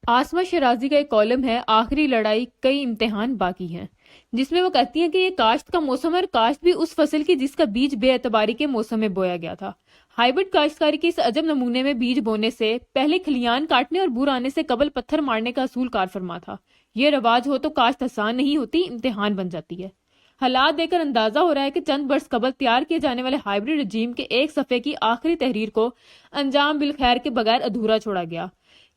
آسما شیرازی کا ایک کالم ہے آخری لڑائی کئی امتحان باقی ہیں، جس میں وہ کہتی ہیں کہ یہ کاشت کا موسم ہے اور کاشت بھی اس فصل کی جس کا بیج بے اعتباری کے موسم میں بویا گیا تھا۔ ہائیبرڈ کاشتکاری کے اس عجب نمونے میں بیج بونے سے پہلے کھلیان کاٹنے اور بور آنے سے قبل پتھر مارنے کا اصول کار فرما تھا۔ یہ رواج ہو تو کاشت آسان نہیں ہوتی، امتحان بن جاتی ہے۔ حالات دیکھ کر اندازہ ہو رہا ہے کہ چند برس قبل تیار کیے جانے والے ہائیبرڈ رجیم کے ایک صفحے کی آخری تحریر کو انجام بالخیر کے بغیر ادھورا چھوڑا گیا۔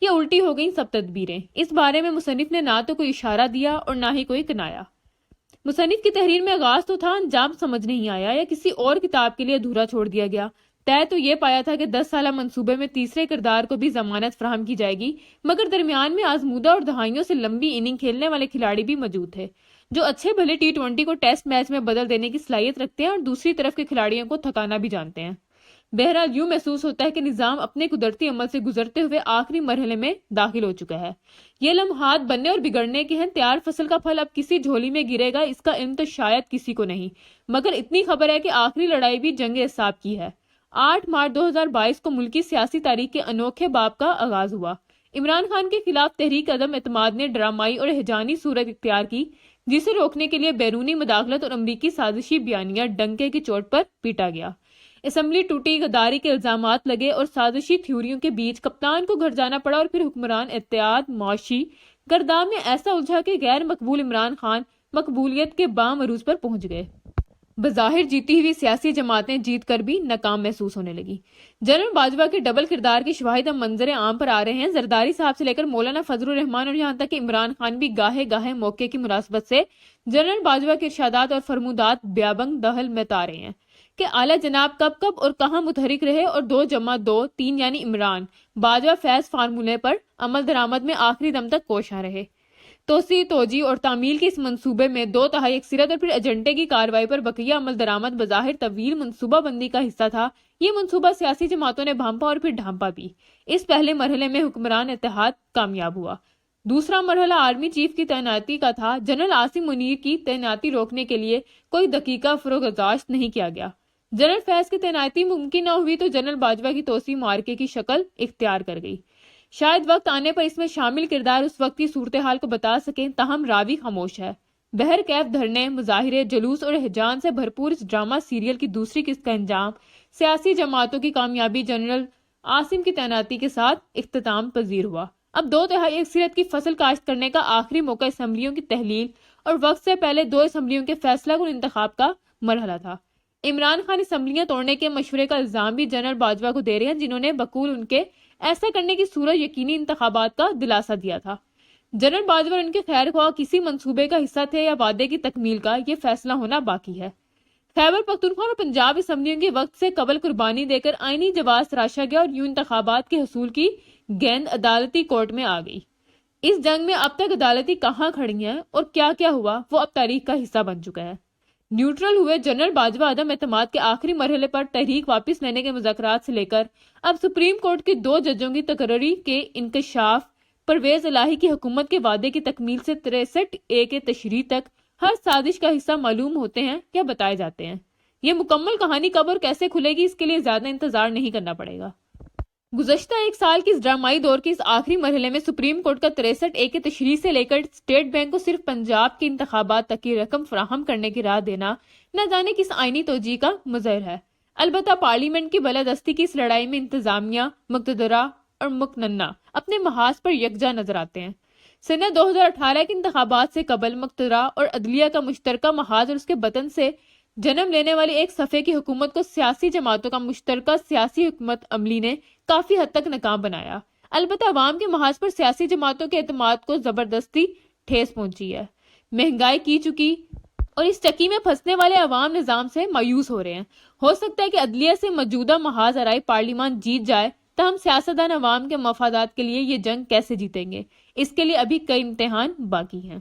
یہ الٹی ہو گئیں سب تدبیریں۔ اس بارے میں مصنف نے نہ تو کوئی اشارہ دیا اور نہ ہی کوئی کنایا۔ مصنف کی تحریر میں آغاز تو تھا، انجام سمجھ نہیں آیا یا کسی اور کتاب کے لیے ادھورا چھوڑ دیا گیا۔ طے تو یہ پایا تھا کہ 10 سالہ منصوبے میں تیسرے کردار کو بھی ضمانت فراہم کی جائے گی، مگر درمیان میں آزمودہ اور دہائیوں سے لمبی اننگ کھیلنے والے کھلاڑی بھی موجود تھے، جو اچھے بھلے T20 کو ٹیسٹ میچ میں بدل دینے کی صلاحیت رکھتے ہیں اور دوسری طرف کے کھلاڑیوں کو تھکانا بھی جانتے ہیں۔ بہرحال یوں محسوس ہوتا ہے کہ نظام اپنے قدرتی عمل سے گزرتے ہوئے آخری مرحلے میں داخل ہو چکا ہے۔ یہ لمحات بننے اور بگڑنے کے ہیں۔ تیار فصل کا پھل اب کسی جھولی میں گرے گا، اس کا علم تو شاید کسی کو نہیں، مگر اتنی خبر ہے کہ آخری لڑائی بھی جنگ اعصاب کی ہے۔ 8 مارچ 2022 کو ملکی سیاسی تاریخ کے انوکھے باب کا آغاز ہوا۔ عمران خان کے خلاف تحریک عدم اعتماد نے ڈرامائی اور ہیجانی صورت اختیار کی، جسے روکنے کے لیے بیرونی مداخلت اور امریکی سازشی بیانیہ ڈنکے کی چوٹ پر پیٹا گیا۔ اسمبلی ٹوٹی، غداری کے الزامات لگے اور سازشی تھیوریوں کے بیچ کپتان کو گھر جانا پڑا اور پھر حکمران اتحاد معاشی گرداب میں ایسا الجھا کہ غیر مقبول عمران خان مقبولیت کے بام عروج پر پہنچ گئے۔ بظاہر جیتی ہوئی سیاسی جماعتیں جیت کر بھی ناکام محسوس ہونے لگی۔ جنرل باجوہ کے ڈبل کردار کی شواہد اب منظر عام پر آ رہے ہیں۔ زرداری صاحب سے لے کر مولانا فضل الرحمان اور یہاں تک کہ عمران خان بھی گاہے گاہے موقع کی مناسبت سے جنرل باجوہ کے ارشادات اور فرمودات بیابنگ دہل میں تا رہے ہیں کہ اعلیٰ جناب کب کب اور کہاں متحرک رہے اور 2+2=3 یعنی عمران باجوہ فیض فارمولے پر عمل درآمد میں آخری دم تک کوشاں رہے۔ توسیع، توجیہ اور تعمیل کے اس منصوبے میں 2/3 اکثریت اور پھر ایجنڈے کی کارروائی پر بقیہ عمل درآمد بظاہر طویل منصوبہ بندی کا حصہ تھا۔ یہ منصوبہ سیاسی جماعتوں نے بھانپا اور پھر ڈھانپا بھی۔ اس پہلے مرحلے میں حکمران اتحاد کامیاب ہوا۔ دوسرا مرحلہ آرمی چیف کی تعیناتی کا تھا۔ جنرل عاصم منیر کی تعیناتی روکنے کے لیے کوئی دقیقہ فروگزاشت نہیں کیا گیا۔ جنرل فیض کی تعیناتی ممکن نہ ہوئی تو جنرل باجوہ کی توسیع معرکے کی شکل اختیار کر گئی۔ شاید وقت آنے پر اس میں شامل کردار اس وقت کی صورتحال کو بتا سکیں، تاہم راوی خاموش ہے۔ بہر کیف دھرنے، مظاہرے، جلوس اور احجام سے بھرپور اس ڈرامہ سیریل کی دوسری قسط کا انجام سیاسی جماعتوں کی کامیابی جنرل عاصم کی تعیناتی کے ساتھ اختتام پذیر ہوا۔ اب 2/3 اکثریت کی فصل کاشت کرنے کا آخری موقع اسمبلیوں کی تحلیل اور وقت سے پہلے 2 اسمبلیوں کے فیصلہ کن انتخاب کا مرحلہ تھا۔ عمران خان اسمبلیاں توڑنے کے مشورے کا الزام بھی جنرل باجوہ کو دے رہے ہیں، جنہوں نے بقول ان کے ایسا کرنے کی صورت یقینی انتخابات کا دلاسا دیا تھا۔ جنرل باجوہ اور ان کے خیر خواہ کسی منصوبے کا حصہ تھے یا وعدے کی تکمیل کا، یہ فیصلہ ہونا باقی ہے۔ خیبر پختونخوا اور پنجاب اسمبلیوں کے وقت سے قبل قربانی دے کر آئینی جواز تراشا گیا اور یوں انتخابات کے حصول کی گیند عدالتی کورٹ میں آ گئی۔ اس جنگ میں اب تک عدالتی کہاں کھڑی ہیں اور کیا کیا ہوا، وہ اب تاریخ کا حصہ بن چکا ہے۔ نیوٹرل ہوئے جنرل باجوہ عدم اعتماد کے آخری مرحلے پر تحریک واپس لینے کے مذاکرات سے لے کر اب سپریم کورٹ کے 2 ججوں کی تقرری کے انکشاف، پرویز الہی کی حکومت کے وعدے کی تکمیل سے 63A کے تشریح تک ہر سازش کا حصہ معلوم ہوتے ہیں یا بتائے جاتے ہیں۔ یہ مکمل کہانی کب اور کیسے کھلے گی، اس کے لیے زیادہ انتظار نہیں کرنا پڑے گا۔ گزشتہ 1 سال کی اس ڈرامائی دور کے اس آخری مرحلے میں سپریم کورٹ کا 63A کے تشریح سے لے کر اسٹیٹ بینک کو صرف پنجاب کے انتخابات تک کی رقم فراہم کرنے کی راہ دینا نہ جانے کس آئینی توجیہ کا مظہر ہے۔ البتہ پارلیمنٹ کی بالادستی کی اس لڑائی میں انتظامیہ، مقتدرہ اور مقننہ اپنے محاذ پر یکجا نظر آتے ہیں۔ سنہ 2018 کے انتخابات سے قبل مقتدرہ اور عدلیہ کا مشترکہ محاذ اور اس کے بطن سے جنم لینے والی ایک صفحے کی حکومت کو سیاسی جماعتوں کا مشترکہ سیاسی حکمت عملی نے کافی حد تک ناکام بنایا۔ البتہ عوام کے محاذ پر سیاسی جماعتوں کے اعتماد کو زبردستی ٹھیس پہنچی ہے۔ مہنگائی کی چکی اور اس چکی میں پھنسنے والے عوام نظام سے مایوس ہو رہے ہیں۔ ہو سکتا ہے کہ عدلیہ سے موجودہ محاذ آرائی پارلیمان جیت جائے، تاہم سیاستدان عوام کے مفادات کے لیے یہ جنگ کیسے جیتیں گے، اس کے لیے ابھی کئی امتحان باقی ہیں۔